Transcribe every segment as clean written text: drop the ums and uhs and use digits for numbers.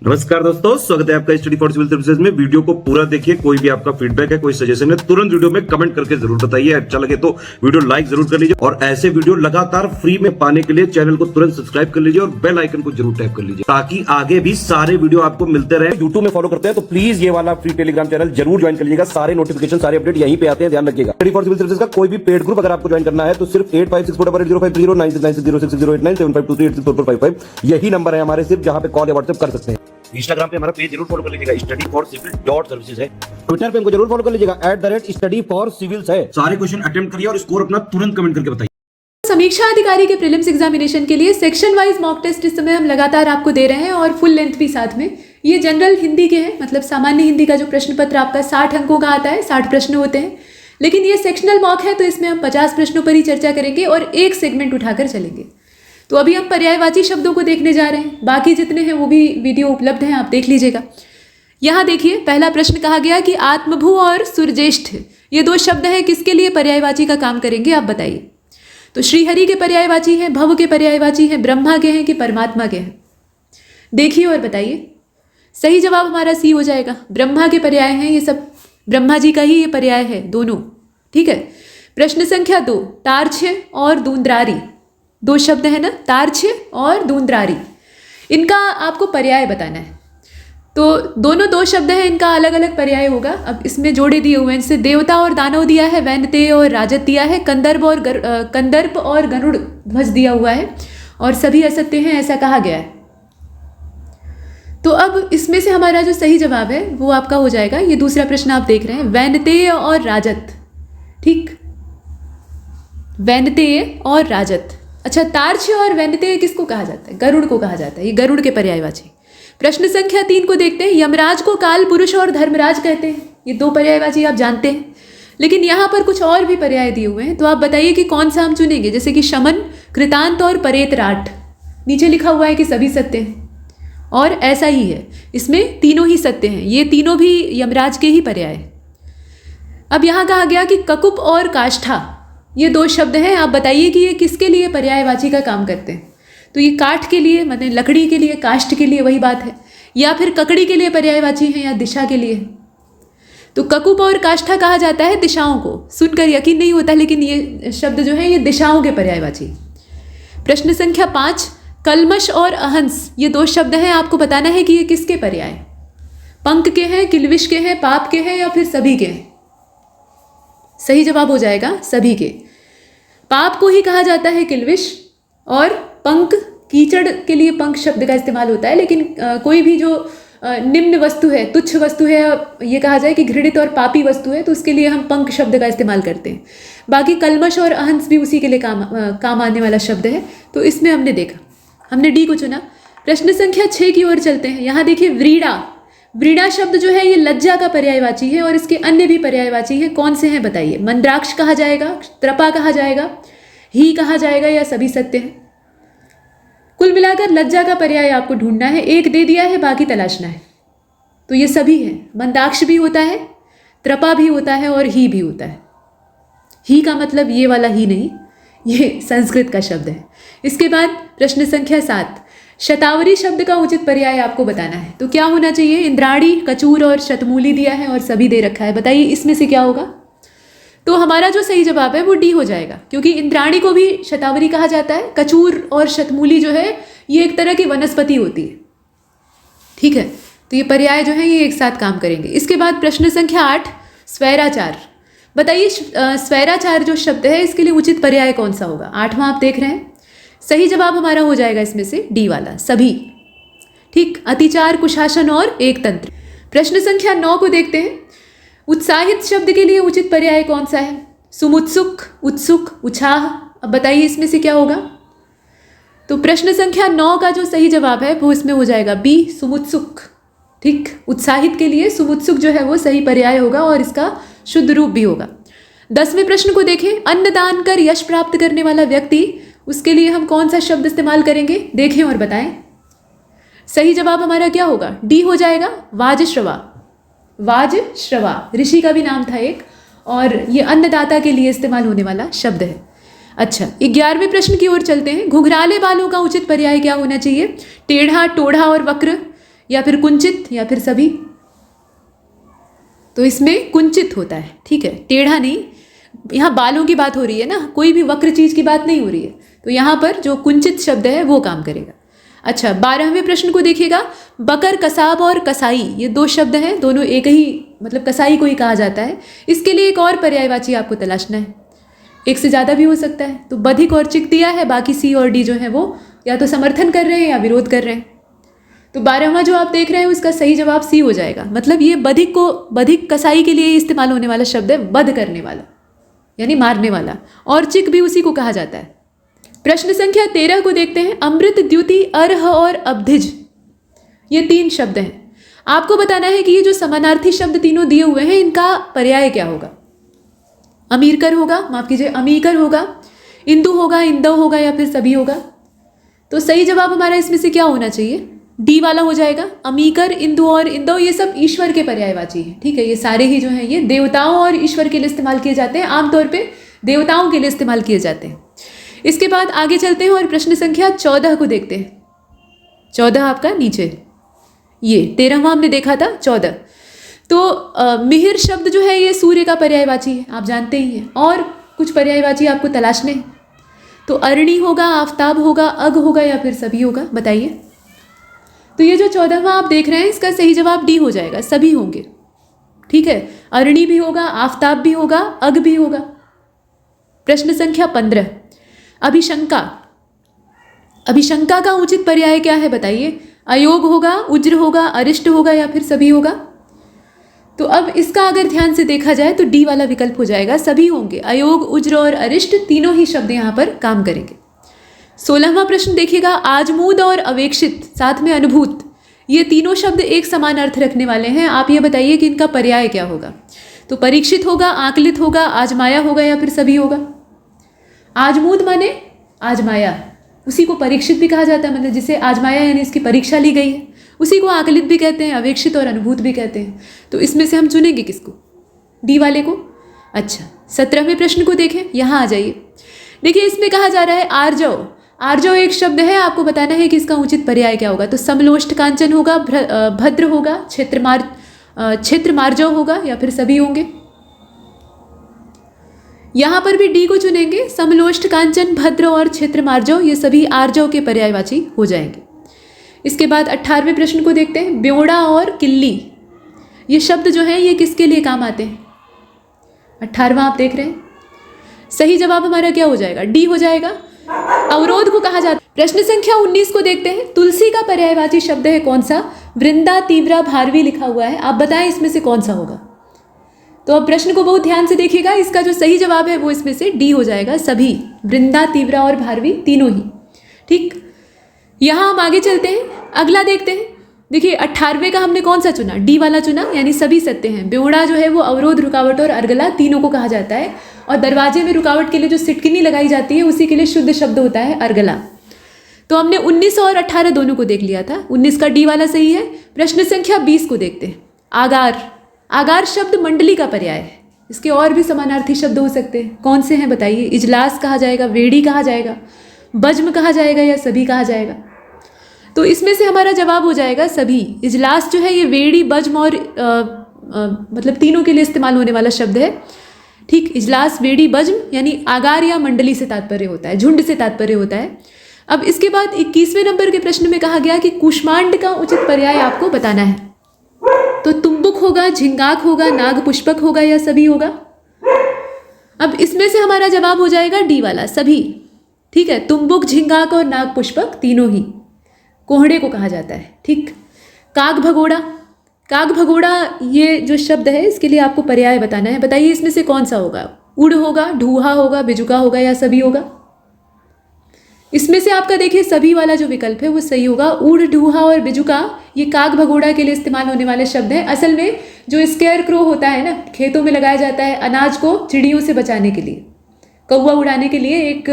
नमस्कार दोस्तों, स्वागत है आपका स्टडी फॉर सिविल सर्विसेज में। वीडियो को पूरा देखिए। कोई भी आपका फीडबैक है, कोई सजेशन है, तुरंत वीडियो में कमेंट करके जरूर बताइए। अच्छा लगे तो वीडियो लाइक जरूर कर लीजिए और ऐसे वीडियो लगातार फ्री में पाने के लिए चैनल को तुरंत सब्सक्राइब कर लीजिए और बेल आइकन को जरूर टैप कर लीजिए ताकि आगे भी सारे वीडियो आपको मिलते रहे। यूट्यूब में फॉलो करते हैं तो प्लीज ये वाला फ्री टेलीग्राम चैनल जरूर ज्वाइन कर लीजिएगा। सारे नोटिफिकेशन, सारे अपडेट यहीं पे आते हैं, ध्यान रखिएगा। स्टडी फॉर सिविल सर्विसेज का कोई भी पेड ग्रुप अगर आपको ज्वाइन करना है तो सिर्फ 856480560660897523864455 यही नंबर है हमारे, सिर्फ जहां पे कॉल या व्हाट्सएप कर सकते हैं। इंस्टाग्राम पे हमारा पेज जरूर फॉलो कर लीजिएगा, स्टडी फॉर सिविल .सर्विसेज है। ट्विटर पे हमको जरूर फॉलो कर लीजिएगा, @study for civils है। सारे क्वेश्चन अटेम्प्ट करिए और स्कोर अपना तुरंत कमेंट करके बताइए। समीक्षा अधिकारी के प्रीलिम्स एग्जामिनेशन के लिए सेक्शन वाइज मॉक टेस्ट इस समय हम लगातार आपको दे रहे हैं और फुल लेंथ भी साथ में। ये जनरल हिंदी के हैं, मतलब सामान्य हिंदी का जो प्रश्न पत्र आपका 60 अंकों का आता है, 60 प्रश्न होते हैं। लेकिन ये सेक्शनल मॉक है तो इसमें हम 50 प्रश्नों पर ही चर्चा करेंगे और एक सेगमेंट उठाकर चलेंगे। तो अभी हम पर्यायवाची शब्दों को देखने जा रहे हैं, बाकी जितने हैं वो भी वीडियो उपलब्ध हैं, आप देख लीजिएगा। यहाँ देखिए, पहला प्रश्न कहा गया कि आत्मभू और सुरज्येष्ठ ये दो शब्द हैं, किसके लिए पर्यायवाची का काम करेंगे आप बताइए। तो श्रीहरि के पर्यायवाची हैं, भव के पर्यायवाची हैं, ब्रह्मा के हैं कि परमात्मा के हैं, देखिए और बताइए। सही जवाब हमारा सी हो जाएगा। ब्रह्मा के पर्याय हैं ये सब, ब्रह्मा जी का ही ये पर्याय है दोनों, ठीक है। प्रश्न संख्या 2, तार्क्ष्य और दूंद्रारी, दो शब्द है ना, तार्क्ष्य और दूंद्रारी, इनका आपको पर्याय बताना है। तो दोनों दो शब्द हैं, इनका अलग अलग पर्याय होगा। अब इसमें जोड़े दिए हुए हैं, इनसे देवता और दानव दिया है, वैनतेय और राजत दिया है, कंदर्प और गरुड़ ध्वज दिया हुआ है और सभी असत्य हैं ऐसा कहा गया है। तो अब इसमें से हमारा जो सही जवाब है वो आपका हो जाएगा, ये दूसरा प्रश्न आप देख रहे हैं, वैनतेय और राजत, ठीक, वैनतेय और राजत। अच्छा, तार्क्ष्य और वैनतेय किसको कहा जाता है? गरुड़ को कहा जाता है, ये गरुड़ के पर्यायवाची। प्रश्न संख्या 3 को देखते हैं। यमराज को काल पुरुष और धर्मराज कहते हैं, ये दो पर्यायवाची आप जानते हैं, लेकिन यहाँ पर कुछ और भी पर्याय दिए हुए हैं, तो आप बताइए कि कौन सा हम चुनेंगे। जैसे कि शमन, कृतांत और परेतराट, नीचे लिखा हुआ है कि सभी सत्य हैं और ऐसा ही है, इसमें तीनों ही सत्य हैं, ये तीनों भी यमराज के ही पर्याय। अब यहाँ कहा गया कि ककुप और काष्ठा, ये दो शब्द हैं, आप बताइए कि ये किसके लिए पर्यायवाची का काम करते हैं। तो ये काठ के लिए, मतलब लकड़ी के लिए, काष्ठ के लिए वही बात है, या फिर ककड़ी के लिए पर्यायवाची है, या दिशा के लिए। तो ककुप और काष्ठा कहा जाता है दिशाओं को, सुनकर यकीन नहीं होता लेकिन ये शब्द जो है ये दिशाओं के पर्यायवाची। प्रश्न संख्या 5, कलमश और अहंस, ये दो शब्द हैं, आपको बताना है कि ये किसके पर्याय, पंक के हैं, किल्विश के हैं, पाप के हैं या फिर सभी के हैं। सही जवाब हो जाएगा सभी के। पाप को ही कहा जाता है किल्विश, और पंक, कीचड़ के लिए पंक शब्द का इस्तेमाल होता है, लेकिन कोई भी जो निम्न वस्तु है, तुच्छ वस्तु है, ये कहा जाए कि घृणित और पापी वस्तु है, तो उसके लिए हम पंक शब्द का इस्तेमाल करते हैं। बाकी कलमश और अहंस भी उसी के लिए काम आने वाला शब्द है, तो इसमें हमने देखा, हमने डी को चुना। प्रश्न संख्या 6 की ओर चलते हैं। यहाँ देखिए, व्रीड़ा, व्रीड़ा शब्द जो है ये लज्जा का पर्यायवाची है और इसके अन्य भी पर्यायवाची हैं, कौन से हैं बताइए। मंद्राक्ष कहा जाएगा, त्रपा कहा जाएगा, ही कहा जाएगा, या सभी सत्य हैं। कुल मिलाकर लज्जा का पर्याय आपको ढूंढना है, एक दे दिया है, बाकी तलाशना है। तो ये सभी हैं, मंदाक्ष भी होता है, त्रपा भी होता है और ही भी होता है। ही का मतलब ये वाला ही नहीं, ये संस्कृत का शब्द है। इसके बाद प्रश्न संख्या 7, शतावरी शब्द का उचित पर्याय आपको बताना है। तो क्या होना चाहिए, इंद्राणी, कचूर और शतमूली दिया है और सभी दे रखा है, बताइए इसमें से क्या होगा। तो हमारा जो सही जवाब है वो डी हो जाएगा, क्योंकि इंद्राणी को भी शतावरी कहा जाता है। कचूर और शतमूली जो है ये एक तरह की वनस्पति होती है, ठीक है। तो ये पर्याय जो है ये एक साथ काम करेंगे। इसके बाद प्रश्न संख्या 8, स्वैराचार, बताइए स्वैराचार जो शब्द है इसके लिए उचित पर्याय कौन सा होगा। 8वां आप देख रहे हैं, सही जवाब हमारा हो जाएगा इसमें से डी वाला, सभी, ठीक। अतिचार, कुशासन और एक तंत्र। प्रश्न संख्या 9 को देखते हैं। उत्साहित शब्द के लिए उचित पर्याय कौन सा है। सुमुत्सुक, उत्सुक, उछाह, अब बताइए इसमें से क्या होगा। तो प्रश्न संख्या 9 का जो सही जवाब है वो इसमें हो जाएगा बी, सुमुत्सुक, ठीक। उत्साहित के लिए सुमुत्सुक जो है वो सही पर्याय होगा और इसका शुद्ध रूप भी होगा। 10वें प्रश्न को देखें। अन्न दान कर यश प्राप्त करने वाला व्यक्ति, उसके लिए हम कौन सा शब्द इस्तेमाल करेंगे, देखें और बताएं। सही जवाब हमारा क्या होगा, डी हो जाएगा, वाजश्रवा। वाजश्रवा ऋषि का भी नाम था एक, और ये अन्नदाता के लिए इस्तेमाल होने वाला शब्द है। अच्छा, 11वें प्रश्न की ओर चलते हैं। घुघराले बालों का उचित पर्याय क्या होना चाहिए। टेढ़ा, टोढ़ा और वक्र, या फिर कुंचित या फिर सभी? तो इसमें कुंचित होता है, ठीक है, टेढ़ा नहीं। यहाँ बालों की बात हो रही है ना, कोई भी वक्र चीज की बात नहीं हो रही है, तो यहाँ पर जो कुंचित शब्द है वो काम करेगा। अच्छा, 12वें प्रश्न को देखिएगा। बकर, कसाब और कसाई, ये दो शब्द हैं, दोनों एक ही, मतलब कसाई को ही कहा जाता है। इसके लिए एक और पर्यायवाची आपको तलाशना है, एक से ज़्यादा भी हो सकता है। तो बधिक और चिक दिया है, बाकी सी और डी जो है वो या तो समर्थन कर रहे हैं या विरोध कर रहे हैं। तो 12वां जो आप देख रहे हैं उसका सही जवाब सी हो जाएगा। मतलब ये बधिक कसाई के लिए इस्तेमाल होने वाला शब्द है, वध करने वाला यानी मारने वाला, और चिक भी उसी को कहा जाता है। प्रश्न संख्या 13 को देखते हैं। अमृत, द्युति, अर्ह और अब्धिज, ये 3 शब्द हैं। आपको बताना है कि ये जो समानार्थी शब्द तीनों दिए हुए हैं इनका पर्याय क्या होगा। अमीरकर होगा, माफ कीजिए, अमीकर होगा, इंदु होगा, इंदव होगा या फिर सभी होगा। तो सही जवाब हमारा इसमें से क्या होना चाहिए? डी वाला हो जाएगा। अमीकर, इंदु और इंदव ये सब ईश्वर के पर्यायवाची हैं, ठीक है। ये सारे ही जो हैं ये देवताओं और ईश्वर के लिए इस्तेमाल किए जाते हैं, आमतौर पे देवताओं के लिए इस्तेमाल किए जाते हैं। इसके बाद आगे चलते हैं और प्रश्न संख्या 14 को देखते हैं। 14 आपका नीचे, ये 13वां हमने देखा था, 14। तो मिहिर शब्द जो है ये सूर्य का पर्यायवाची है, आप जानते ही हैं। और कुछ पर्यायवाची आपको तलाशने हैं। तो अरणी होगा, आफताब होगा, अग होगा या फिर सभी होगा, बताइए। तो ये जो 14वां आप देख रहे हैं इसका सही जवाब डी हो जाएगा, सभी होंगे, ठीक है। अरणी भी होगा, आफताब भी होगा, अग भी होगा। प्रश्न संख्या 15। अभिशंका, अभिशंका का उचित पर्याय क्या है बताइए। अयोग होगा, उज्र होगा, अरिष्ट होगा या फिर सभी होगा। तो अब इसका अगर ध्यान से देखा जाए तो डी वाला विकल्प हो जाएगा, सभी होंगे। अयोग, उज्र और अरिष्ट तीनों ही शब्द यहाँ पर काम करेंगे। 16वां प्रश्न देखिएगा। आजमूद और अवेक्षित साथ में अनुभूत, ये तीनों शब्द एक समान अर्थ रखने वाले हैं। आप ये बताइए कि इनका पर्याय क्या होगा। तो परीक्षित होगा, आकलित होगा, आजमाया होगा या फिर सभी होगा। आजमूद माने आजमाया, उसी को परीक्षित भी कहा जाता है, मतलब जिसे आजमाया यानी इसकी परीक्षा ली गई है, उसी को आकलित भी कहते हैं, अवेक्षित और अनुभूत भी कहते हैं। तो इसमें से हम चुनेंगे किसको? डी वाले को। अच्छा, 17वें प्रश्न को देखें, यहाँ आ जाइए। देखिए इसमें कहा जा रहा है आर्जव। आर्जव एक शब्द है, आपको बताना है कि इसका उचित पर्याय क्या होगा। तो समलोष्ट कांचन होगा, भद्र होगा, क्षेत्र मार्जव होगा या फिर सभी होंगे। यहाँ पर भी डी को चुनेंगे। समलोष्ट कांचन, भद्र और क्षेत्र मार्जव ये सभी आर्जव के पर्यायवाची हो जाएंगे। इसके बाद 18वें प्रश्न को देखते हैं। ब्योड़ा और किल्ली, ये शब्द जो है ये किसके लिए काम आते हैं? 18वां आप देख रहे हैं। सही जवाब हमारा क्या हो जाएगा? डी हो जाएगा। अवरोध को कहा जाता है। प्रश्न संख्या 19 को देखते हैं। तुलसी का पर्यायवाची शब्द है कौन सा? वृंदा, तीव्रा, भारवी लिखा हुआ है, आप बताएं इसमें से कौन सा होगा। तो अब प्रश्न को बहुत ध्यान से देखिएगा, इसका जो सही जवाब है वो इसमें से डी हो जाएगा, सभी। वृंदा, तीव्रा और भारवी तीनों ही, ठीक। यहाँ हम आगे चलते हैं, अगला देखते हैं। देखिए 18वें का हमने कौन सा चुना? डी वाला चुना, यानी सभी सत्य हैं। ब्योड़ा जो है वो अवरोध, रुकावट और अर्गला तीनों को कहा जाता है। और दरवाजे में रुकावट के लिए जो सिटकिनी लगाई जाती है उसी के लिए शुद्ध शब्द होता है अर्गला। तो हमने 19 और 18 दोनों को देख लिया था। 19 का डी वाला सही है। प्रश्न संख्या 20 को देखते हैं। आगार। आगार शब्द मंडली का पर्याय है। इसके और भी समानार्थी शब्द हो सकते हैं, कौन से हैं बताइए। इजलास कहा जाएगा, वेड़ी कहा जाएगा, बज्म कहा जाएगा या सभी कहा जाएगा। तो इसमें से हमारा जवाब हो जाएगा सभी। इजलास जो है ये वेड़ी, बज्म और मतलब तीनों के लिए इस्तेमाल होने वाला शब्द है, ठीक। इजलास, वेड़ी, बज्म यानी आगार या मंडली से तात्पर्य होता है, झुंड से तात्पर्य होता है। अब इसके बाद 21वें नंबर के प्रश्न में कहा गया कि कूष्मांड का उचित पर्याय आपको बताना है। तो तुम्बुक होगा, झिंगाक होगा, नाग पुष्पक होगा या सभी होगा। अब इसमें से हमारा जवाब हो जाएगा डी वाला, सभी, ठीक है। तुम्बुक, झिंगाक और नाग पुष्पक तीनों ही कोहड़े को कहा जाता है, ठीक। काग भगोड़ा। काग भगोड़ा ये जो शब्द है इसके लिए आपको पर्याय बताना है। बताइए इसमें से कौन सा होगा। उड़ होगा, ढूहा होगा, बिजुका होगा या सभी होगा। इसमें से आपका देखिए सभी वाला जो विकल्प है वो सही होगा। उड़, ढूहा और बिजुका ये काग भगोड़ा के लिए इस्तेमाल होने वाले शब्द हैं। असल में जो स्केयर क्रो होता है ना, खेतों में लगाया जाता है अनाज को चिड़ियों से बचाने के लिए, कौवा उड़ाने के लिए एक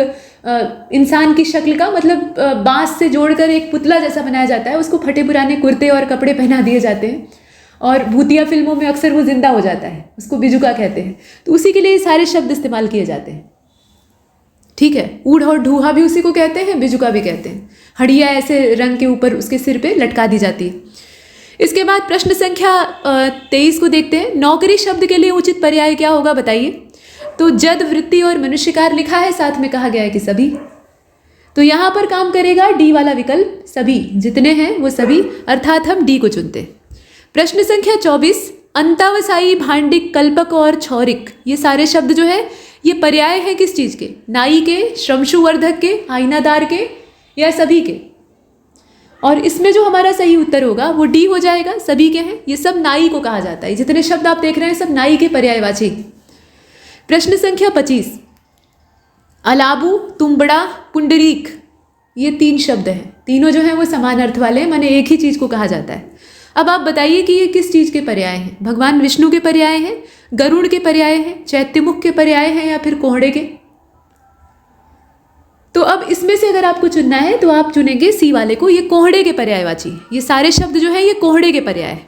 इंसान की शक्ल का, मतलब बांस से जोड़कर एक पुतला जैसा बनाया जाता है, उसको फटे पुराने कुर्ते और कपड़े पहना दिए जाते हैं और भूतिया फिल्मों में अक्सर वो जिंदा हो जाता है, उसको बिजुका कहते हैं। तो उसी के लिए ये सारे शब्द इस्तेमाल किए जाते हैं, ठीक है। ऊढ़ और ढूहा भी उसी को कहते हैं, बिजुका भी कहते हैं। हड़िया ऐसे रंग के ऊपर उसके सिर पे लटका दी जाती है। इसके बाद प्रश्न संख्या 23 को देखते हैं। नौकरी शब्द के लिए उचित पर्याय क्या होगा बताइए। तो जद, वृत्ति और मनुष्यकार लिखा है, साथ में कहा गया है कि सभी। तो यहाँ पर काम करेगा डी वाला विकल्प, सभी, जितने हैं वो सभी, अर्थात हम डी को चुनते हैं। प्रश्न संख्या 24, अंतावसायी, भांडिक, कल्पक और क्षौरिक, ये सारे शब्द जो है ये पर्याय है किस चीज़ के? नाई के, श्रमशुवर्धक के, आईनादार के, या सभी के? और इसमें जो हमारा सही उत्तर होगा वो डी हो जाएगा, सभी के हैं। ये सब नाई को कहा जाता है। जितने शब्द आप देख रहे हैं सब नाई के पर्यायवाची। प्रश्न संख्या 25, अलाबू, तुम्बड़ा, पुंडरीक, ये 3 शब्द हैं। तीनों जो हैं वो समान अर्थ वाले हैं, माने एक ही चीज़ को कहा जाता है। अब आप बताइए कि ये किस चीज़ के पर्याय हैं? भगवान विष्णु के पर्याय हैं, गरुड़ के पर्याय हैं, चैत्यमुख के पर्याय हैं, या फिर कोहड़े के? तो अब इसमें से अगर आपको चुनना है तो आप चुनेंगे सी वाले को, ये कोहड़े के पर्यायवाची। ये सारे शब्द जो है ये कोहड़े के पर्याय है।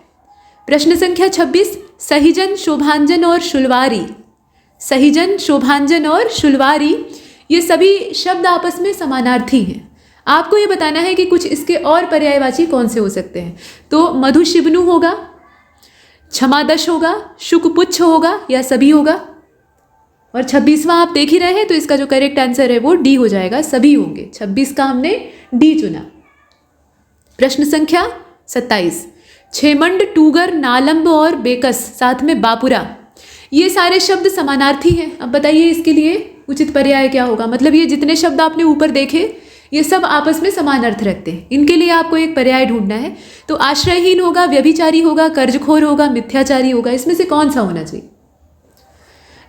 प्रश्न संख्या 26, सहीजन, शोभांजन और शुलवारी, सहीजन, शोभांजन और शुलवारी, ये सभी शब्द आपस में समानार्थी हैं। आपको ये बताना है कि कुछ इसके और पर्यायवाची कौन से हो सकते हैं। तो मधुशिबनु होगा, क्षमादश होगा, शुकपुच्छ होगा, या सभी होगा? और 26वां आप देख ही रहे हैं, तो इसका जो करेक्ट आंसर है वो डी हो जाएगा, सभी होंगे। 26 का हमने डी चुना। प्रश्न संख्या 27, छेमंड, टूगर, नालंब और बेकस, साथ में बापुरा, ये सारे शब्द समानार्थी हैं। अब बताइए इसके लिए उचित पर्याय क्या होगा। मतलब ये जितने शब्द आपने ऊपर देखे ये सब आपस में समान अर्थ रखते हैं। इनके लिए आपको एक पर्याय ढूंढना है। तो आश्रयहीन होगा, व्यभिचारी होगा, कर्जखोर होगा, मिथ्याचारी होगा, इसमें से कौन सा होना चाहिए?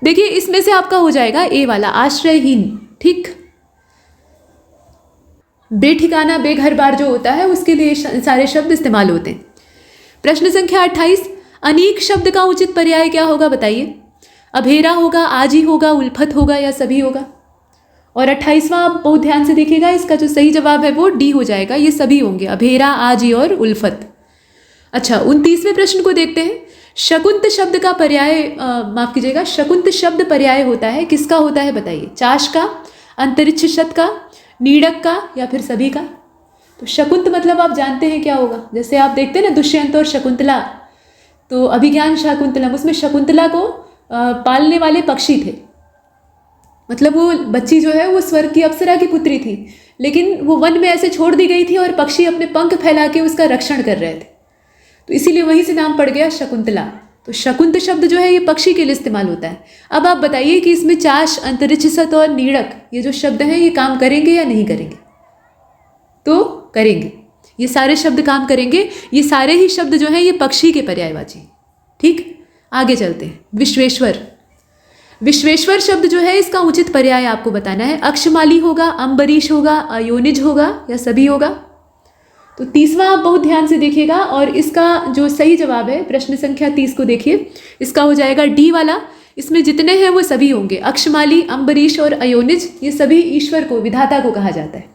देखिए इसमें से आपका हो जाएगा ए वाला, आश्रयहीन। ठीक, बेठिकाना, बेघर बार जो होता है उसके लिए सारे शब्द इस्तेमाल होते हैं। प्रश्न संख्या 28, अनीक शब्द का उचित पर्याय क्या होगा बताइए। अभेरा होगा, आजी होगा, उल्फत होगा, या सभी होगा? और 28वां आप बहुत ध्यान से देखिएगा, इसका जो सही जवाब है वो डी हो जाएगा, ये सभी होंगे, अभेरा, आजी और उल्फत। अच्छा, 29वें प्रश्न को देखते हैं। शकुंत शब्द का पर्याय, माफ कीजिएगा, शकुंत शब्द पर्याय होता है, किसका होता है बताइए। चाश का, अंतरिक्ष शत का, नीडक का, या फिर सभी का? तो शकुंत मतलब आप जानते हैं क्या होगा। जैसे आप देखते हैं ना दुष्यंत और शकुंतला, तो अभिज्ञान शाकुंतलम, उसमें शकुंतला को पालने वाले पक्षी थे। मतलब वो बच्ची जो है वो स्वर्ग की अप्सरा की पुत्री थी, लेकिन वो वन में ऐसे छोड़ दी गई थी और पक्षी अपने पंख फैला के उसका रक्षण कर रहे थे, तो इसीलिए वहीं से नाम पड़ गया शकुंतला। तो शकुंत शब्द जो है ये पक्षी के लिए इस्तेमाल होता है। अब आप बताइए कि इसमें चाश, अंतरिक्षसत और नीड़क, ये जो शब्द हैं ये काम करेंगे या नहीं करेंगे? तो करेंगे, ये सारे शब्द काम करेंगे। ये सारे ही शब्द जो हैं ये पक्षी के पर्यायवाची। ठीक, आगे चलते हैं। विश्वेश्वर, विश्वेश्वर शब्द जो है इसका उचित पर्याय आपको बताना है। अक्षमाली होगा, अम्बरीश होगा, अयोनिज होगा, या सभी होगा? तो 30वां आप बहुत ध्यान से देखिएगा, और इसका जो सही जवाब है प्रश्न संख्या 30 को देखिए, इसका हो जाएगा डी वाला। इसमें जितने हैं वो सभी होंगे। अक्षमाली, अम्बरीश और अयोनिज, ये सभी ईश्वर को, विधाता को कहा जाता है।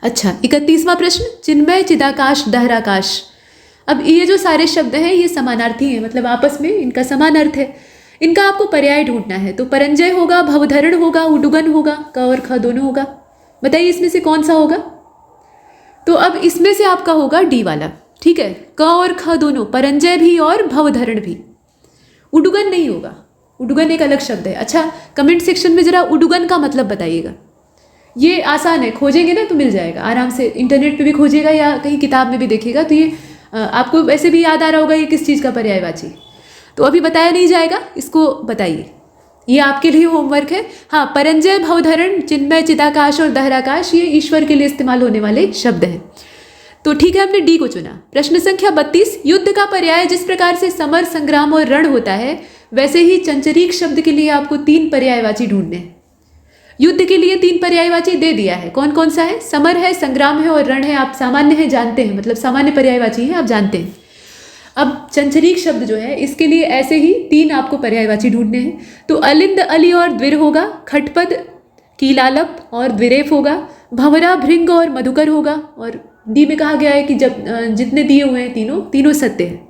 अच्छा, 31वां प्रश्न, चिन्मय, चिदाकाश, दहराकाश। अब ये जो सारे शब्द हैं ये समानार्थी हैं, मतलब आपस में इनका समान अर्थ है। इनका आपको पर्याय ढूंढना है। तो परंजय होगा, भवधरण होगा, उडुगन होगा, क और ख दोनों होगा। बताइए इसमें से कौन सा होगा। तो अब इसमें से आपका होगा डी वाला। ठीक है, क और ख दोनों, परंजय भी और भवधरण भी। उडुगन नहीं होगा, उडुगन एक अलग शब्द है। अच्छा, कमेंट सेक्शन में जरा उडुगन का मतलब बताइएगा। ये आसान है, खोजेंगे ना तो मिल जाएगा आराम से। इंटरनेट पे भी खोजिएगा या कहीं किताब में भी देखिएगा, तो ये आपको वैसे भी याद आ रहा होगा ये किस चीज़ का पर्यायवाची। तो अभी बताया नहीं जाएगा, इसको बताइए, ये आपके लिए होमवर्क है। हाँ, परंजय, भवधरण, चिन्मय, चिदाकाश और दहराकाश ये ईश्वर के लिए इस्तेमाल होने वाले शब्द हैं। तो ठीक है, हमने डी को चुना। प्रश्न संख्या 32, युद्ध का पर्याय जिस प्रकार से समर, संग्राम और रण होता है, वैसे ही चंचरीक शब्द के लिए आपको 3 पर्यायवाची ढूंढने हैं। युद्ध के लिए 3 पर्यायवाची दे दिया है। कौन कौन सा है? समर है, संग्राम है और रण है। आप सामान्य है जानते हैं, मतलब सामान्य पर्यायवाची है, आप जानते हैं। अब चंचरीक शब्द जो है इसके लिए ऐसे ही 3 आपको पर्यायवाची ढूंढने हैं। तो अलिंद, अली और द्विर होगा, खटपद, कीलालप और द्विरेफ होगा, भंवरा, भृंग और मधुकर होगा। और डी में कहा गया है कि जब जितने दिए हुए हैं तीनों सत्य हैं।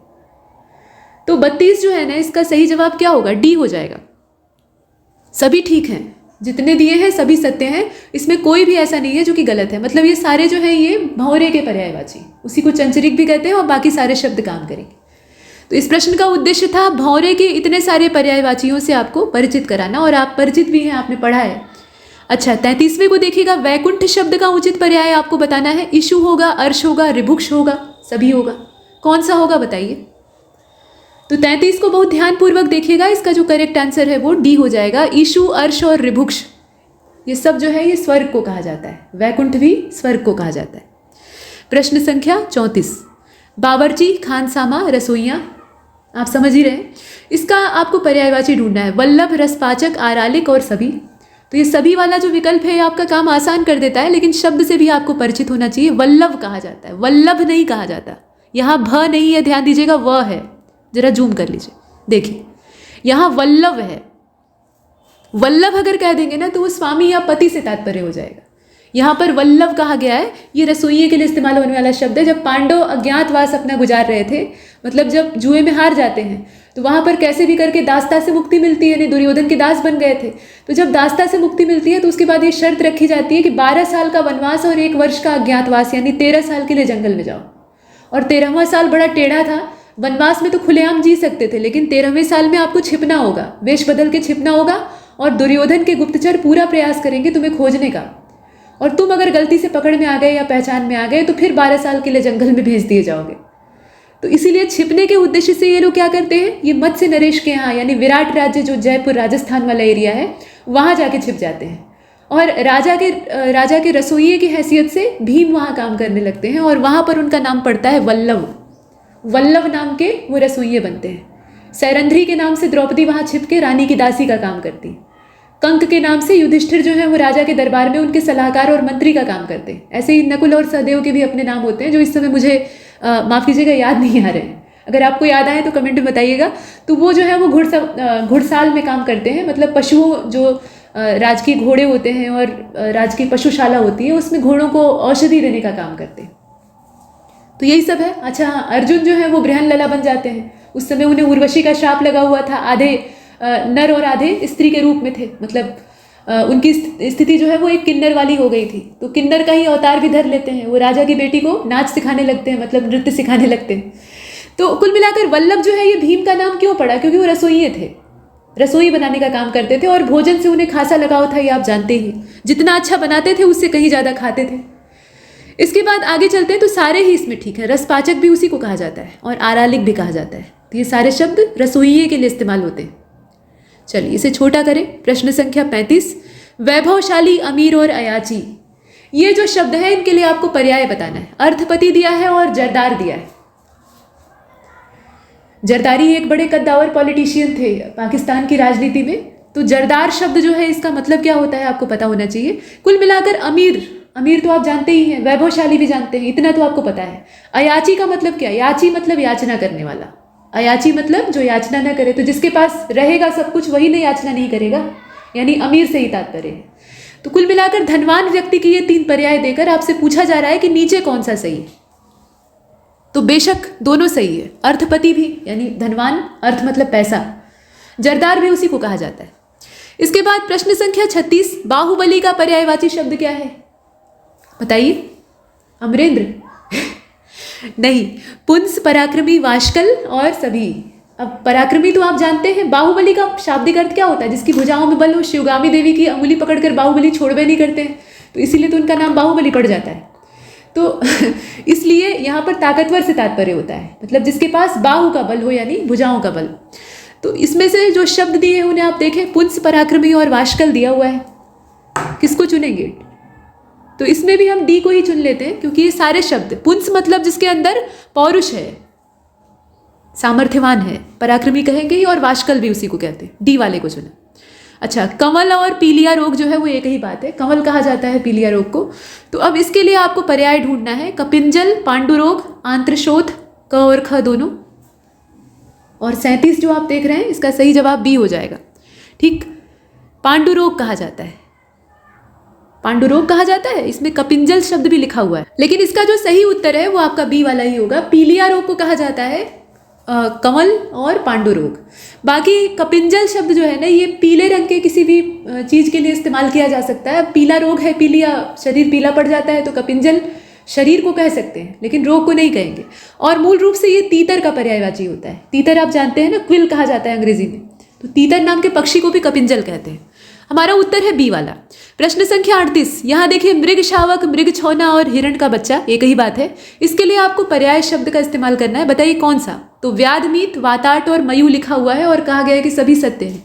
तो 32 जो है ना, इसका सही जवाब क्या होगा? डी हो जाएगा। सभी ठीक हैं, जितने दिए हैं सभी सत्य हैं, इसमें कोई भी ऐसा नहीं है जो कि गलत है। मतलब ये सारे जो है ये भंवरे के पर्यायवाची, उसी को चंचरिक भी कहते हैं और बाकी सारे शब्द काम करेंगे। तो इस प्रश्न का उद्देश्य था भंवरे के इतने सारे पर्यायवाचियों से आपको परिचित कराना, और आप परिचित भी हैं, आपने पढ़ा है। अच्छा, 33वें को देखिएगा, वैकुंठ शब्द का उचित पर्याय आपको बताना है। ईशु होगा, अर्श होगा, ऋभुक्ष होगा, सभी होगा, कौन सा होगा बताइए। तो 33 को बहुत ध्यानपूर्वक देखिएगा, इसका जो करेक्ट आंसर है वो डी हो जाएगा। ईशु, अर्श और ऋभुक्ष ये सब जो है ये स्वर्ग को कहा जाता है, वैकुंठ भी स्वर्ग को कहा जाता है। प्रश्न संख्या 34, बावर्ची, खानसामा, रसोइया, आप समझ ही रहे हैं। इसका आपको पर्यायवाची ढूंढना है। वल्लभ, रसपाचक, आरालिक और सभी। तो ये सभी वाला जो विकल्प है आपका काम आसान कर देता है, लेकिन शब्द से भी आपको परिचित होना चाहिए। वल्लभ कहा जाता है, वल्लभ नहीं कहा जाता। यहाँ भ नहीं है, ध्यान दीजिएगा, व है। जरा जूम कर लीजिए, देखिए यहाँ वल्लभ है। वल्लभ अगर कह देंगे ना तो वो स्वामी या पति से तात्पर्य हो जाएगा। यहाँ पर वल्लभ कहा गया है, ये रसोइये के लिए इस्तेमाल होने वाला शब्द है। जब पांडव अज्ञातवास अपना गुजार रहे थे, मतलब जब जुए में हार जाते हैं, तो वहाँ पर कैसे भी करके दास्ता से मुक्ति मिलती है, यानी दुर्योधन के दास बन गए थे। तो जब दास्ता से मुक्ति मिलती है तो उसके बाद ये शर्त रखी जाती है कि 12 साल का वनवास और 1 वर्ष का अज्ञातवास, यानी 13 साल के लिए जंगल में जाओ। और 13वां साल बड़ा टेढ़ा था। वनवास में तो खुलेआम जी सकते थे, लेकिन 13वें साल में आपको छिपना होगा, वेश बदल के छिपना होगा, और दुर्योधन के गुप्तचर पूरा प्रयास करेंगे तुम्हें खोजने का। और तुम अगर गलती से पकड़ में आ गए या पहचान में आ गए तो फिर 12 साल के लिए जंगल में भेज दिए जाओगे। तो इसीलिए छिपने के उद्देश्य से ये लोग क्या करते हैं, ये मत्स्य नरेश के यहाँ, यानी विराट राज्य जो जयपुर राजस्थान वाला एरिया है, वहाँ जाके छिप जाते हैं। और राजा के रसोइये की हैसियत से भीम वहाँ काम करने लगते हैं, और वहाँ पर उनका नाम पड़ता है वल्लभ। वल्लभ नाम के वो रसोइये बनते हैं। सैरंध्री के नाम से द्रौपदी वहाँ छिप के रानी की दासी का काम करती है। कंक के नाम से युधिष्ठिर जो है वो राजा के दरबार में उनके सलाहकार और मंत्री का काम करते हैं। ऐसे ही नकुल और सहदेव के भी अपने नाम होते हैं, जो इस समय मुझे माफ़ कीजिएगा याद नहीं आ रहे हैं। अगर आपको याद आए तो कमेंट में बताइएगा। तो वो जो है वो घुड़साल में काम करते हैं, मतलब पशुओं, जो राजकीय घोड़े होते हैं और राजकीय पशुशाला होती है, उसमें घोड़ों को औषधि देने का काम करते हैं। तो यही सब है। अच्छा, अर्जुन जो है वो बृहनलला बन जाते हैं। उस समय उन्हें उर्वशी का श्राप लगा हुआ था, आधे नर और आधे स्त्री के रूप में थे, मतलब उनकी स्थिति जो है वो एक किन्नर वाली हो गई थी। तो किन्नर का ही अवतार भी धर लेते हैं, वो राजा की बेटी को नाच सिखाने लगते हैं, मतलब नृत्य सिखाने लगते हैं। तो कुल मिलाकर वल्लभ जो है ये भीम का नाम क्यों पड़ा, क्योंकि वो रसोइये थे, रसोई बनाने का काम करते थे, और भोजन से उन्हें खासा लगाव था, ये आप जानते ही। जितना अच्छा बनाते थे उससे कहीं ज़्यादा खाते थे। इसके बाद आगे चलते हैं तो सारे ही इसमें ठीक है। रसपाचक भी उसी को कहा जाता है और आरालिक भी कहा जाता है। तो ये सारे शब्द रसोइये के लिए इस्तेमाल होते हैं। चलिए इसे छोटा करें। प्रश्न संख्या 35, वैभवशाली, अमीर और अयाची, ये जो शब्द है इनके लिए आपको पर्याय बताना है। अर्थपति दिया है और जरदार दिया है। जरदारी एक बड़े कद्दावर पॉलिटिशियन थे पाकिस्तान की राजनीति में। तो जरदार शब्द जो है इसका मतलब क्या होता है आपको पता होना चाहिए। कुल मिलाकर अमीर, अमीर तो आप जानते ही हैं, वैभवशाली भी जानते हैं, इतना तो आपको पता है। अयाची का मतलब क्या, याची मतलब याचना करने वाला, अयाची मतलब जो याचना न करे। तो जिसके पास रहेगा सब कुछ वही ना याचना नहीं करेगा, यानी अमीर से ही तात्पर्य है। तो कुल मिलाकर धनवान व्यक्ति की ये 3 पर्याय देकर आपसे पूछा जा रहा है कि नीचे कौन सा सही है। तो बेशक दोनों सही है। अर्थपति भी यानी धनवान, अर्थ मतलब पैसा, जरदार भी उसी को कहा जाता है। इसके बाद प्रश्न संख्या 36, बाहुबली का पर्यायवाची शब्द क्या है बताइए। अमरेंद्र नहीं, पुंस, पराक्रमी, वाष्कल और सभी। अब पराक्रमी तो आप जानते हैं। बाहुबली का शाब्दिक अर्थ क्या होता है, जिसकी भुजाओं में बल हो। शिवगामी देवी की अंगुली पकड़कर बाहुबली छोड़वे नहीं करते हैं, तो इसीलिए तो उनका नाम बाहुबली पड़ जाता है। तो इसलिए यहाँ पर ताकतवर से तात्पर्य होता है, मतलब जिसके पास बाहु का बल हो, यानी भुजाओं का बल। तो इसमें से जो शब्द दिए हैं उन्हें आप देखें, पुंस, पराक्रमी और वाष्कल दिया हुआ है। किसको चुनेंगे? तो इसमें भी हम डी को ही चुन लेते हैं, क्योंकि ये सारे शब्द, पुंस मतलब जिसके अंदर पौरुष है, सामर्थ्यवान है, पराक्रमी कहेंगे ही, और वाष्कल भी उसी को कहते हैं। डी वाले को चुना। अच्छा, कंवल और पीलिया रोग जो है वो एक ही बात है, कंवल कहा जाता है पीलिया रोग को। तो अब इसके लिए आपको पर्याय ढूंढना है। कपिंजल, पांडुरोग, आंत्रशोथ, क और ख दोनों। और 37 जो आप देख रहे हैं इसका सही जवाब बी हो जाएगा। ठीक, पांडुरोग कहा जाता है, पांडुरोग कहा जाता है। इसमें कपिंजल शब्द भी लिखा हुआ है, लेकिन इसका जो सही उत्तर है वो आपका बी वाला ही होगा। पीलिया रोग को कहा जाता है कमल और पांडुरोग। बाकी कपिंजल शब्द जो है ना, ये पीले रंग के किसी भी चीज़ के लिए इस्तेमाल किया जा सकता है। पीला रोग है, शरीर पीला पड़ जाता है, तो कपिंजल शरीर को कह सकते हैं, लेकिन रोग को नहीं कहेंगे। और मूल रूप से ये तीतर का पर्यायवाची होता है। तीतर आप जानते हैं ना, क्विल कहा जाता है अंग्रेजी में, तो तीतर नाम के पक्षी को भी कपिंजल कहते हैं। हमारा उत्तर है बी वाला। प्रश्न संख्या 38, यहाँ देखिए मृग शावक, मृग छौना और हिरण का बच्चा एक ही बात है। इसके लिए आपको पर्याय शब्द का इस्तेमाल करना है, बताइए कौन सा। तो व्याधमीत, वाताट और मयू लिखा हुआ है और कहा गया है कि सभी सत्य हैं।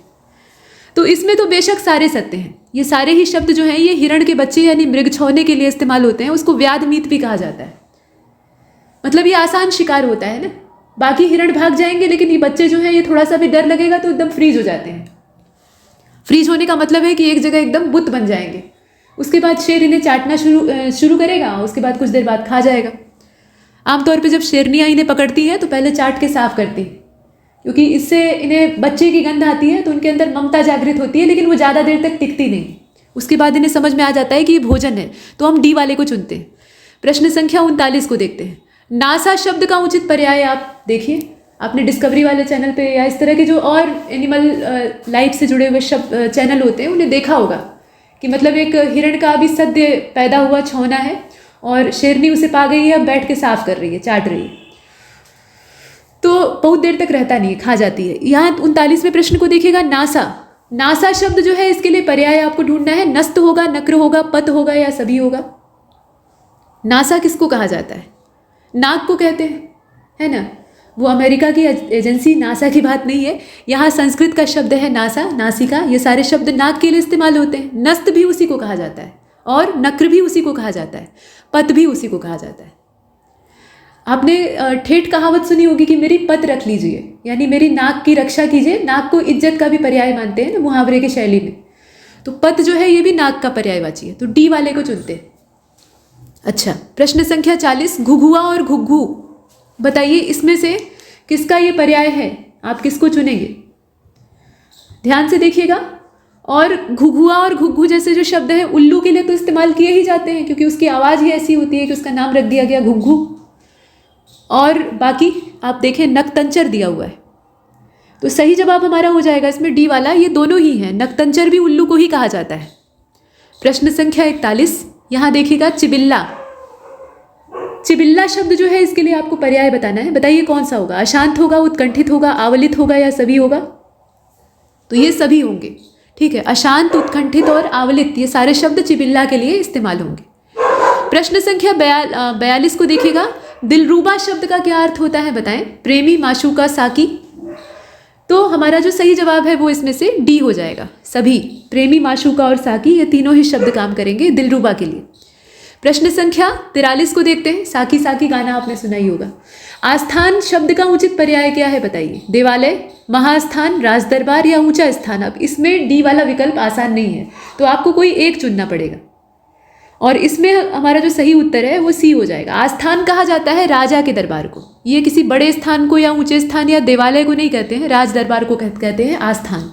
तो इसमें तो बेशक सारे सत्य हैं। ये सारे ही शब्द जो हैं ये हिरण के बच्चे यानी मृग छौने के लिए इस्तेमाल होते हैं। उसको व्याधमीत भी कहा जाता है, मतलब ये आसान शिकार होता है ना। बाकी हिरण भाग जाएंगे, लेकिन ये बच्चे जो हैं ये थोड़ा सा भी डर लगेगा तो एकदम फ्रीज हो जाते हैं। फ्रीज होने का मतलब है कि एक जगह एकदम बुत बन जाएंगे। उसके बाद शेर इन्हें चाटना शुरू करेगा, उसके बाद कुछ देर बाद खा जाएगा। आमतौर पे जब शेरनियाँ इन्हें पकड़ती हैं तो पहले चाट के साफ करती हैं, क्योंकि इससे इन्हें बच्चे की गंध आती है तो उनके अंदर ममता जागृत होती है, लेकिन वो ज़्यादा देर तक टिकती नहीं। उसके बाद इन्हें समझ में आ जाता है कि ये भोजन है, तो हम डी वाले को चुनते हैं। प्रश्न संख्या 39 को देखते हैं। नासा शब्द का उचित पर्याय आप देखिए, आपने डिस्कवरी वाले चैनल पे या इस तरह के जो और एनिमल लाइफ से जुड़े हुए चैनल होते हैं उन्हें देखा होगा कि मतलब एक हिरण का अभी सद्य पैदा हुआ छौना है और शेरनी उसे पा गई है, अब बैठ के साफ कर रही है, चाट रही है, तो बहुत देर तक रहता नहीं है, खा जाती है। यहाँ 39वें प्रश्न को देखिएगा। नासा शब्द जो है इसके लिए पर्याय आपको ढूंढना है। नस्त होगा, नक्र होगा, पत होगा या सभी होगा। नासा किसको कहा जाता है? नाग को कहते हैं, है ना। वो अमेरिका की एजेंसी नासा की बात नहीं है। यहाँ संस्कृत का शब्द है नासा, नासिका। ये सारे शब्द नाग के लिए इस्तेमाल होते हैं। नस्त भी उसी को कहा जाता है और नक्र भी उसी को कहा जाता है, पत भी उसी को कहा जाता है। आपने ठेठ कहावत सुनी होगी कि मेरी पत रख लीजिए, यानी मेरी नाक की रक्षा कीजिए। नाक को इज्जत का भी पर्याय मानते हैं ना मुहावरे की शैली में, तो पत जो है ये भी नाक का पर्यायवाची है, तो डी वाले को चुनते हैं। अच्छा, प्रश्न संख्या 40, घुघुआ और घुग्घू, बताइए इसमें से किसका ये पर्याय है, आप किसको चुनेंगे? ध्यान से देखिएगा। और घुघुआ और घुग्घू जैसे जो शब्द हैं उल्लू के लिए तो इस्तेमाल किए ही जाते हैं, क्योंकि उसकी आवाज़ ही ऐसी होती है कि उसका नाम रख दिया गया घुग्घू। और बाकी आप देखें नकतंचर दिया हुआ है, तो सही जवाब हमारा हो जाएगा इसमें डी वाला। ये दोनों ही हैं, नकतंचर भी उल्लू को ही कहा जाता है। प्रश्न संख्या 41, यहाँ देखिएगा चिबिल्ला। चिबिल्ला शब्द जो है इसके लिए आपको पर्याय बताना है, बताइए कौन सा होगा। अशांत होगा, उत्कंठित होगा, आवलित होगा या सभी होगा? तो ये सभी होंगे, ठीक है। अशांत, उत्कंठित और आवलित ये सारे शब्द चिबिल्ला के लिए इस्तेमाल होंगे। प्रश्न संख्या 42 को देखिएगा। दिलरूबा शब्द का क्या अर्थ होता है बताएं? प्रेमी, माशूका, साकी। तो हमारा जो सही जवाब है वो इसमें से डी हो जाएगा। सभी, प्रेमी, माशूका और साकी, ये तीनों ही शब्द काम करेंगे दिलरूबा के लिए। प्रश्न संख्या 43 को देखते हैं। साकी साकी गाना आपने सुना ही होगा। आस्थान शब्द का उचित पर्याय क्या है बताइए? देवालय, महास्थान, राजदरबार या ऊंचा स्थान। अब इसमें डी वाला विकल्प आसान नहीं है, तो आपको कोई एक चुनना पड़ेगा, और इसमें हमारा जो सही उत्तर है वो सी हो जाएगा। आस्थान कहा जाता है राजा के दरबार को, ये किसी बड़े स्थान को या ऊंचे स्थान या देवालय को नहीं कहते हैं, राज दरबार को कहते हैं आस्थान।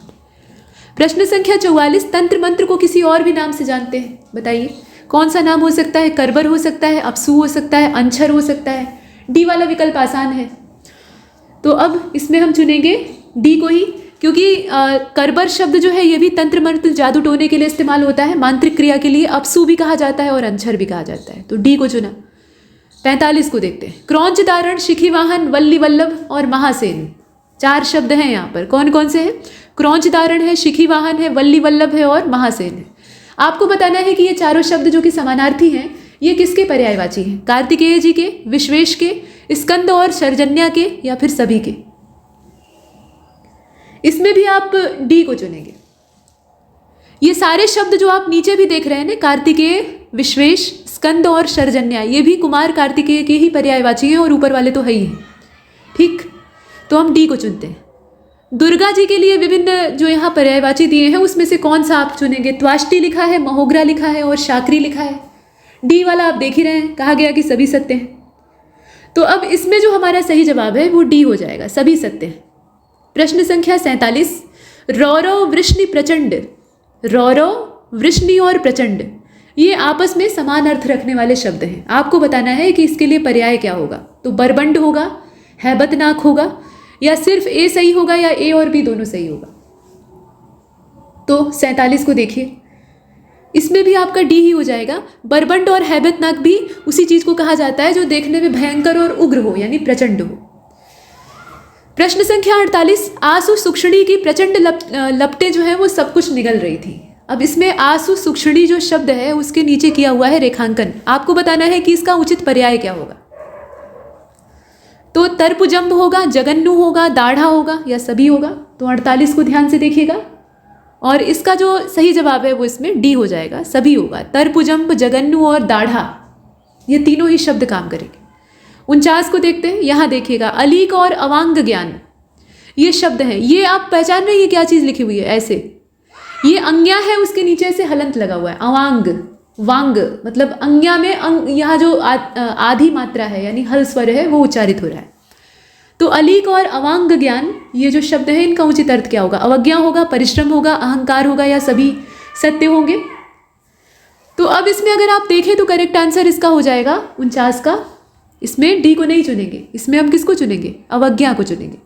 प्रश्न संख्या 44, तंत्र मंत्र को किसी और भी नाम से जानते हैं, बताइए कौन सा नाम हो सकता है? करबर हो सकता है, अपसू हो सकता है, अंछर हो सकता है। डी वाला विकल्प आसान है, तो अब इसमें हम चुनेंगे डी को ही, क्योंकि करबर शब्द जो है ये भी तंत्र मंत्र जादू टोने के लिए इस्तेमाल होता है, मांत्रिक क्रिया के लिए। अपसू भी कहा जाता है और अंछर भी कहा जाता है, तो डी को चुना। 45 को देखते हैं। क्रौंच दारण, शिखी वाहन, वल्ली वल्लभ और महासेन, 4 शब्द हैं यहाँ पर। कौन कौन से हैं? क्रौंच दारण है, शिखी वाहन है, वल्ली वल्लभ है और महासेन है। आपको बताना है कि ये चारों शब्द जो कि समानार्थी हैं ये किसके पर्यायवाची हैं? कार्तिकेय जी के, विश्वेश के, स्कंद और शर्जन्या के, या फिर सभी के? इसमें भी आप डी को चुनेंगे। ये सारे शब्द जो आप नीचे भी देख रहे हैं ना, कार्तिकेय, विश्वेश, स्कंद और शर्जन्या, ये भी कुमार कार्तिकेय के ही पर्यायवाची हैं और ऊपर वाले तो है ही हैं, ठीक। तो हम डी को चुनते हैं। दुर्गा जी के लिए विभिन्न जो यहाँ पर्यायवाची दिए हैं उसमें से कौन सा आप चुनेंगे? त्वाष्टी लिखा है, महोग्रा लिखा है और शाकरी लिखा है। डी वाला आप देख ही रहे हैं, कहा गया कि सभी सत्य हैं। तो अब इसमें जो हमारा सही जवाब है वो डी हो जाएगा, सभी सत्य हैं। प्रश्न संख्या 47, रौरव, वृष्णि, प्रचंड। रौरव, वृष्णि और प्रचंड ये आपस में समान अर्थ रखने वाले शब्द हैं। आपको बताना है कि इसके लिए पर्याय क्या होगा। तो बरबंड होगा, हैबतनाक होगा, या सिर्फ ए सही होगा या ए और बी दोनों सही होगा। तो 47 को देखिए, इसमें भी आपका डी ही हो जाएगा। बरबंड और हैबतनाक भी उसी चीज को कहा जाता है जो देखने में भयंकर और उग्र हो, यानी प्रचंड हो। प्रश्न संख्या 48, आसु सुक्षिणी की प्रचंड लपटें जो है वो सब कुछ निगल रही थी। अब इसमें आसु सुक्षिणी जो शब्द है उसके नीचे किया हुआ है रेखांकन। आपको बताना है कि इसका उचित पर्याय क्या होगा। तो तर्पुजंब होगा, जगन्नु होगा, दाढ़ा होगा या सभी होगा। तो 48 को ध्यान से देखिएगा और इसका जो सही जवाब है वो इसमें डी हो जाएगा, सभी होगा। तर्पुजंब, जगन्नु और दाढ़ा ये तीनों ही शब्द काम करेंगे। 49 को देखते हैं, यहाँ देखिएगा अलीक और अवांग ज्ञान ये शब्द हैं। ये आप पहचान रहे हैं क्या चीज़ लिखी हुई है ऐसे, ये अंग्या है उसके नीचे से हलंत लगा हुआ है। अवांग, वांग मतलब अंग्या में यहाँ जो आधी मात्रा है यानी हल स्वर है वो उच्चारित हो रहा है। तो अलीक और अवांग ज्ञान ये जो शब्द है इनका उचित अर्थ क्या होगा। अवज्ञा होगा, परिश्रम होगा, अहंकार होगा या सभी सत्य होंगे। तो अब इसमें अगर आप देखें तो करेक्ट आंसर इसका हो जाएगा 49 का। इसमें डी को नहीं चुनेंगे, इसमें हम किसको चुनेंगे, अवज्ञा को चुनेंगे,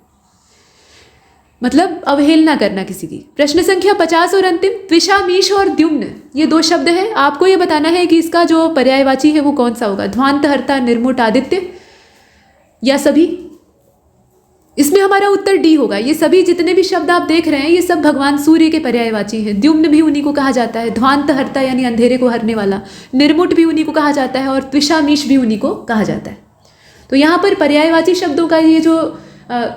मतलब अवहेलना करना किसी की। प्रश्न संख्या 50 और अंतिम, त्विषा, मीश और द्युम्न ये दो शब्द हैं। आपको ये बताना है कि इसका जो पर्यायवाची है वो कौन सा होगा। ध्वांत, हर्ता, निर्मुट, आदित्य या सभी। इसमें हमारा उत्तर डी होगा। ये सभी जितने भी शब्द आप देख रहे हैं ये सब भगवान सूर्य के पर्यायवाची हैं। द्युम्न भी उन्हीं को कहा जाता है, ध्वांत हर्ता यानी अंधेरे को हरने वाला, निर्मुट भी उन्हीं को कहा जाता है और त्विषा मीश भी उन्हीं को कहा जाता है। तो यहाँ पर पर्यायवाची शब्दों का ये जो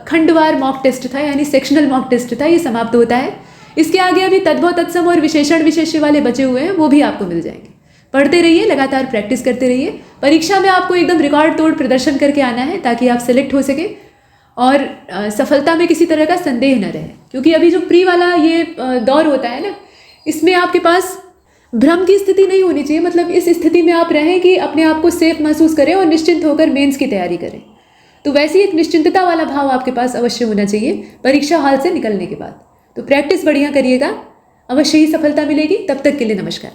खंडवार मॉक टेस्ट था यानी सेक्शनल मॉक टेस्ट था ये समाप्त होता है। इसके आगे अभी तद्भव, तत्सम और विशेषण विशेष्य वाले बचे हुए हैं, वो भी आपको मिल जाएंगे। पढ़ते रहिए, लगातार प्रैक्टिस करते रहिए। परीक्षा में आपको एकदम रिकॉर्ड तोड़ प्रदर्शन करके आना है ताकि आप सेलेक्ट हो सके और सफलता में किसी तरह का संदेह न रहे। क्योंकि अभी जो प्री वाला ये दौर होता है ना, इसमें आपके पास भ्रम की स्थिति नहीं होनी चाहिए। मतलब इस स्थिति में आप रहें कि अपने आप को सेफ महसूस करें और निश्चिंत होकर मेंस की तैयारी करें। तो वैसी एक निश्चिंतता वाला भाव आपके पास अवश्य होना चाहिए परीक्षा हॉल से निकलने के बाद। तो प्रैक्टिस बढ़िया करिएगा, अवश्य ही सफलता मिलेगी। तब तक के लिए नमस्कार।